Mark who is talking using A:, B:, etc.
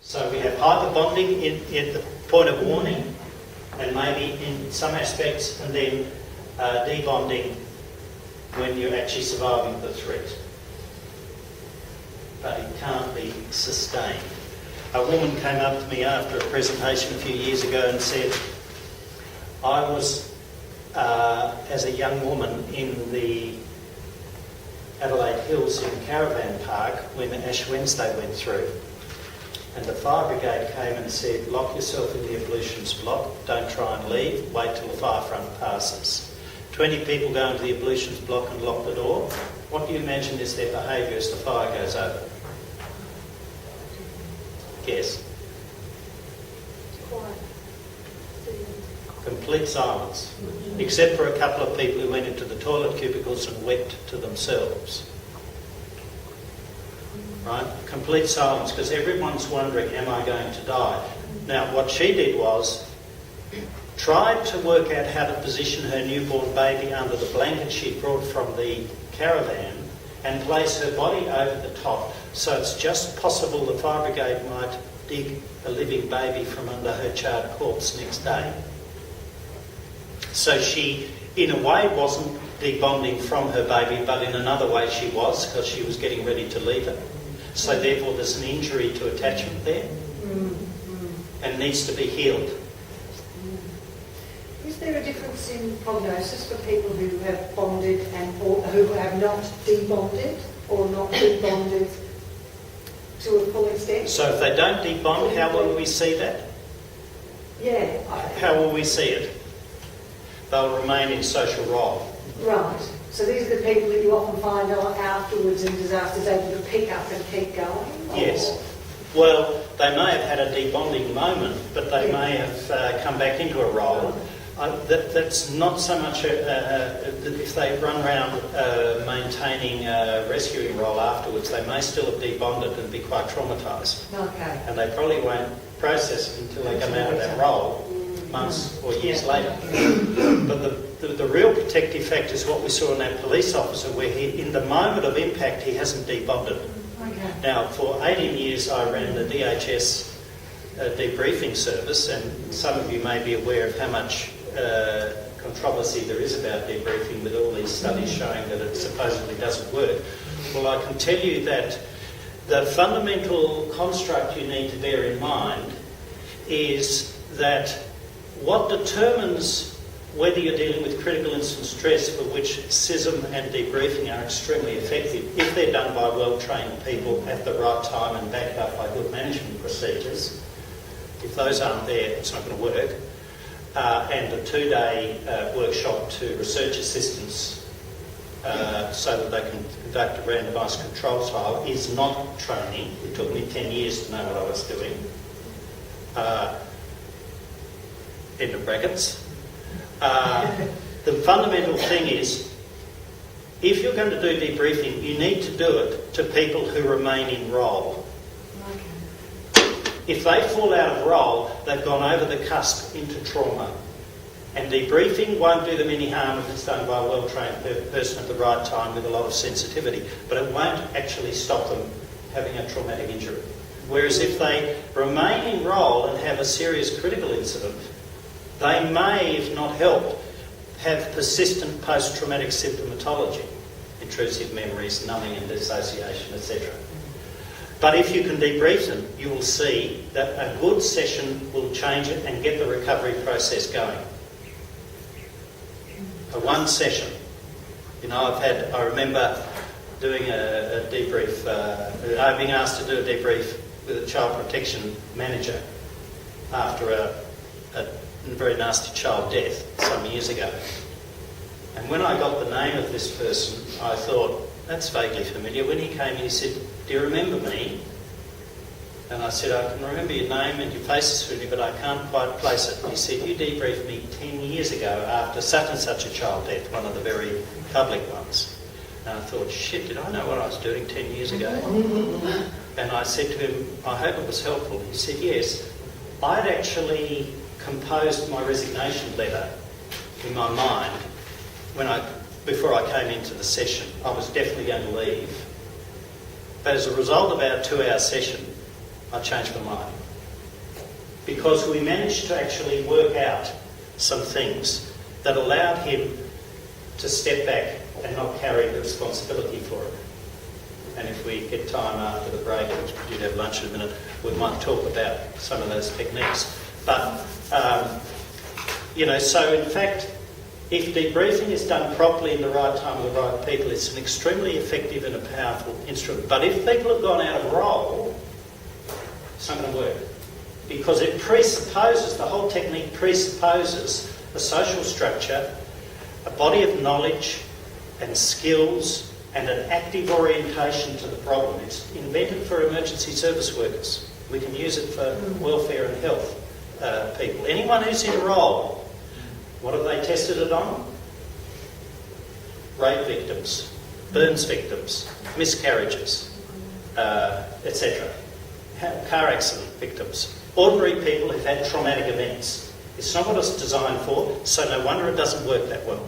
A: So we have hyperbonding in the point of warning, and maybe in some aspects, and then debonding when you're actually surviving the threat. But it can't be sustained. A woman came up to me after a presentation a few years ago and said, I was, as a young woman, in the Adelaide Hills in Caravan Park when Ash Wednesday went through. And the fire brigade came and said, lock yourself in the ablutions block, don't try and leave, wait till the fire front passes. 20 people go into the ablutions block and lock the door. What do you imagine is their behaviour as the fire goes over? Guess.
B: Quiet.
A: Complete silence. Except for a couple of people who went into the toilet cubicles and wept to themselves. Right? Complete silence, because everyone's wondering, am I going to die? Now, what she did was tried to work out how to position her newborn baby under the blanket she brought from the caravan and place her body over the top, so it's just possible the fire brigade might dig a living baby from under her charred corpse next day. So she, in a way, wasn't debonding from her baby, but in another way she was, because she was getting ready to leave it. So therefore there's an injury to attachment there and needs to be healed.
B: Is there a difference in prognosis for people who have bonded and or who have not debonded or not debonded to a full extent?
A: So if they don't debond, how will we see that?
B: Yeah.
A: How will we see it? They'll remain in social role.
B: Right. So these are the people that you often find are afterwards in disasters able to pick up and keep going?
A: Yes. Well, they may have had a debonding moment, but they may have come back into a role. That's not so much if they run around maintaining a rescuing role afterwards, they may still have debonded and be quite traumatised.
B: Okay.
A: And they probably won't process it until they come out of that role months or years later. But the real protective factor is what we saw in that police officer, where he, in the moment of impact, he hasn't debonded.
B: Okay.
A: Now, for 18 years I ran the DHS debriefing service, and some of you may be aware of how much controversy there is about debriefing, with all these studies showing that it supposedly doesn't work. Well, I can tell you that the fundamental construct you need to bear in mind is that what determines whether you're dealing with critical incident stress, for which CISM and debriefing are extremely effective, if they're done by well-trained people at the right time and backed up by good management procedures. If those aren't there, it's not going to work. And a 2-day workshop to research assistants so that they can conduct a randomised control trial is not training. It took me 10 years to know what I was doing. End of brackets. The fundamental thing is, if you're going to do debriefing, you need to do it to people who remain in role. If they fall out of role, they've gone over the cusp into trauma. And debriefing won't do them any harm if it's done by a well-trained person at the right time with a lot of sensitivity, but it won't actually stop them having a traumatic injury. Whereas if they remain in role and have a serious critical incident, they may, if not helped, have persistent post-traumatic symptomatology, intrusive memories, numbing and dissociation, etc. But if you can debrief them, you will see that a good session will change it and get the recovery process going. One session. You know, I remember doing a debrief, being asked to do a debrief with a child protection manager after a very nasty child death some years ago. And when I got the name of this person, I thought, that's vaguely familiar. When he came in, he said, do you remember me? And I said, I can remember your name and your face is familiar, but I can't quite place it. And he said, you debriefed me 10 years ago after such and such a child death, one of the very public ones. And I thought, shit, did I know what I was doing 10 years ago? And I said to him, I hope it was helpful. He said, yes. I'd actually composed my resignation letter in my mind before I came into the session. I was definitely going to leave. But as a result of our 2-hour session, I changed my mind. Because we managed to actually work out some things that allowed him to step back and not carry the responsibility for it. And if we get time after the break, which we do have lunch in a minute, we might talk about some of those techniques. But, so in fact, if debriefing is done properly in the right time with the right people, it's an extremely effective and a powerful instrument. But if people have gone out of role, it's not going to work. Because it presupposes, the whole technique presupposes a social structure, a body of knowledge and skills and an active orientation to the problem. It's invented for emergency service workers. We can use it for welfare and health people. Anyone who's in a role, what have they tested it on? Rape victims, burns victims, miscarriages, etc. Car accident victims. Ordinary people who've had traumatic events. It's not what it's designed for, so no wonder it doesn't work that well.